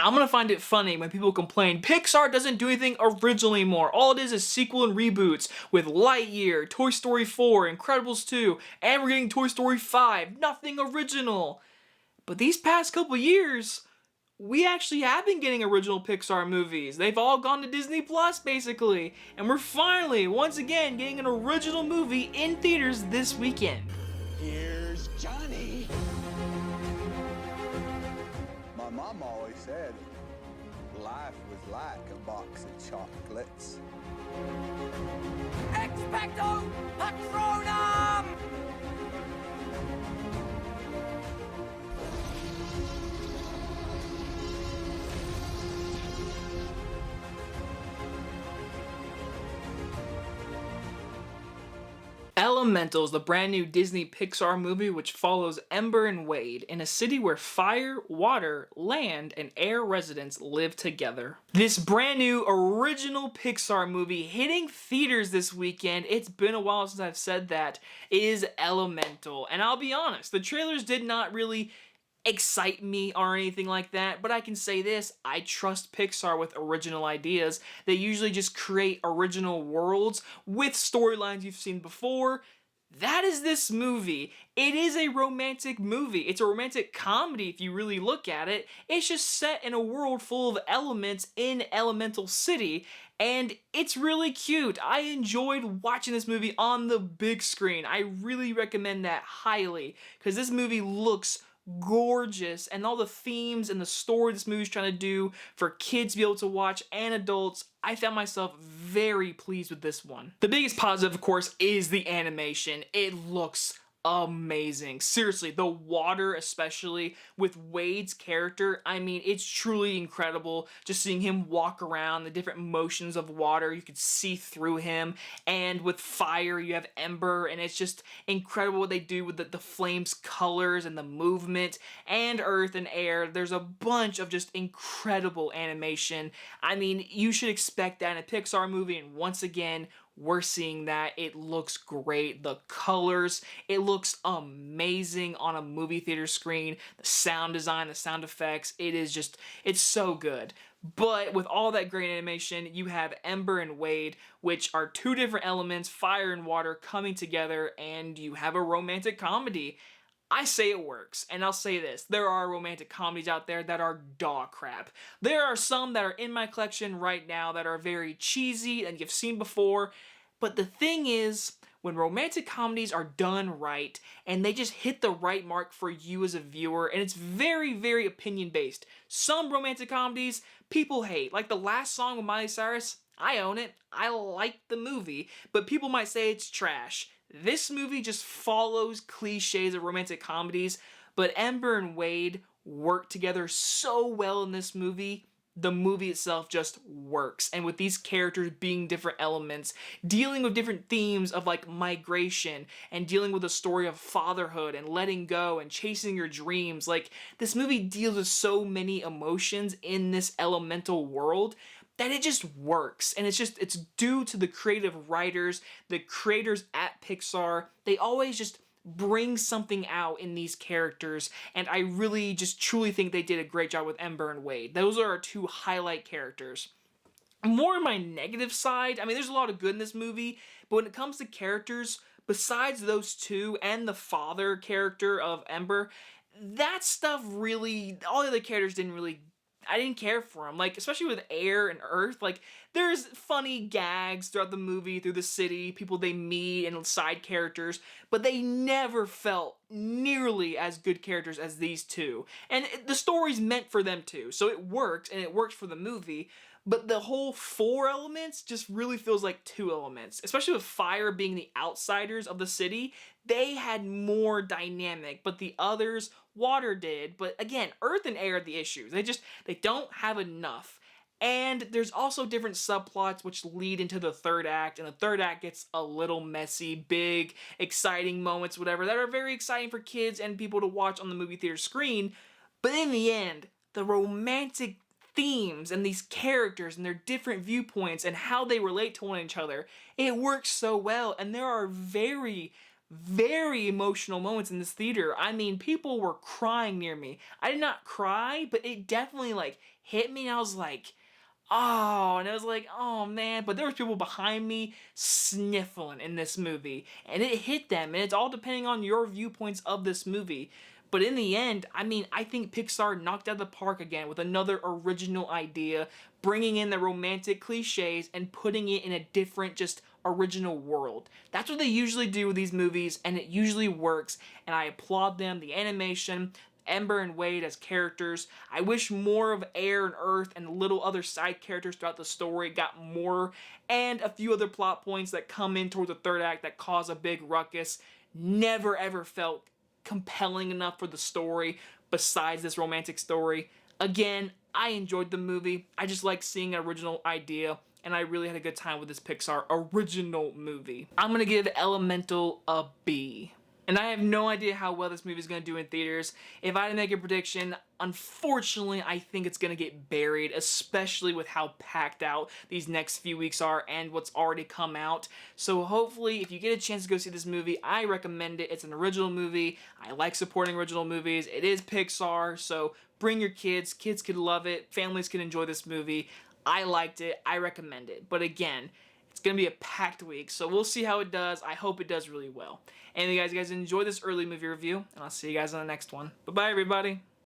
I'm gonna find it funny when people complain Pixar doesn't do anything original anymore. All it is sequel and reboots with Lightyear, Toy Story 4, Incredibles 2, and we're getting Toy Story 5. Nothing original. But these past couple years, we actually have been getting original Pixar movies. They've all gone to Disney Plus, basically. And we're finally, once again, getting an original movie in theaters this weekend. Here's Johnny. My mom always said life was like a box of chocolates. Expecto Patronum! Elemental is the brand new Disney Pixar movie which follows Ember and Wade in a city where fire, water, land, and air residents live together. This brand new original Pixar movie hitting theaters this weekend, it's been a while since I've said that, is Elemental. And I'll be honest, the trailers did not really excite me or anything like that, but I can say this, I trust Pixar with original ideas. They usually just create original worlds with storylines you've seen before. That is this movie. It is a romantic movie. It's a romantic comedy if you really look at it. It's just set in a world full of elements in Elemental City, and it's really cute. I enjoyed watching this movie on the big screen. I really recommend that highly, because this movie looks gorgeous, and all the themes and the story this movie's trying to do for kids to be able to watch and adults, I found myself very pleased with this one. The biggest positive, of course, is the animation. It looks amazing. Seriously, the water, especially with Wade's character, I mean, it's truly incredible just seeing him walk around, the different motions of water, you could see through him, and with fire, you have Ember, and it's just incredible what they do with the flames colors and the movement, and earth and air. There's a bunch of just incredible animation. I mean, you should expect that in a Pixar movie, and once again, we're seeing that. It looks great. The colors, it looks amazing on a movie theater screen. The sound design, the sound effects, it is just, it's so good. But with all that great animation, you have Ember and Wade, which are two different elements, fire and water, coming together, and you have a romantic comedy. I say it works, and I'll say this, there are romantic comedies out there that are dog crap. There are some that are in my collection right now that are very cheesy and you've seen before, but the thing is, when romantic comedies are done right, and they just hit the right mark for you as a viewer, and it's very, very opinion-based. Some romantic comedies, people hate, like The Last Song with Miley Cyrus, I own it, I like the movie, but people might say it's trash. This movie just follows cliches of romantic comedies, but Ember and Wade work together so well in this movie. The movie itself just works, and with these characters being different elements, dealing with different themes of like migration, and dealing with a story of fatherhood and letting go and chasing your dreams, like this movie deals with so many emotions in this elemental world that it just works, and it's due to the creative writers, the creators at Pixar. They always just bring something out in these characters, and I really just truly think they did a great job with Ember and Wade. Those are our two highlight characters. More on my negative side, I mean, there's a lot of good in this movie, but when it comes to characters, besides those two and the father character of Ember, that stuff really, all the other characters I didn't care for them, like, especially with air and earth, like, there's funny gags throughout the movie, through the city, people they meet, and side characters, but they never felt nearly as good characters as these two, and the story's meant for them too, so it worked, and it worked for the movie, but the whole four elements just really feels like two elements, especially with fire being the outsiders of the city. They had more dynamic, but the others, water did, but again, earth and air are the issues. They don't have enough. And there's also different subplots which lead into the third act, and the third act gets a little messy, big, exciting moments, whatever, that are very exciting for kids and people to watch on the movie theater screen, but in the end, the romantic themes and these characters and their different viewpoints and how they relate to one another, it works so well, and there are very, very emotional moments in this theater. I mean, people were crying near me. I did not cry, but it definitely like hit me, and I was like, oh, and I was like, oh man, but there was people behind me sniffling in this movie, and it hit them, and it's all depending on your viewpoints of this movie. But in the end, I mean, I think Pixar knocked out of the park again with another original idea, bringing in the romantic cliches and putting it in a different, just original world. That's what they usually do with these movies, and it usually works, and I applaud them. The animation, Ember and Wade as characters. I wish more of Air and Earth and little other side characters throughout the story got more, and a few other plot points that come in towards the third act that cause a big ruckus. Never ever felt compelling enough for the story besides this romantic story. Again, I enjoyed the movie. I just like seeing an original idea, and I really had a good time with this Pixar original movie. I'm gonna give Elemental a B. And I have no idea how well this movie is going to do in theaters. If I had to make a prediction, unfortunately, I think it's going to get buried, especially with how packed out these next few weeks are and what's already come out. So hopefully, if you get a chance to go see this movie, I recommend it. It's an original movie. I like supporting original movies. It is Pixar, so bring your kids. Kids could love it. Families can enjoy this movie. I liked it. I recommend it. But again, it's going to be a packed week, so we'll see how it does. I hope it does really well. Anyway, guys, enjoy this early movie review, and I'll see you guys on the next one. Bye-bye, everybody.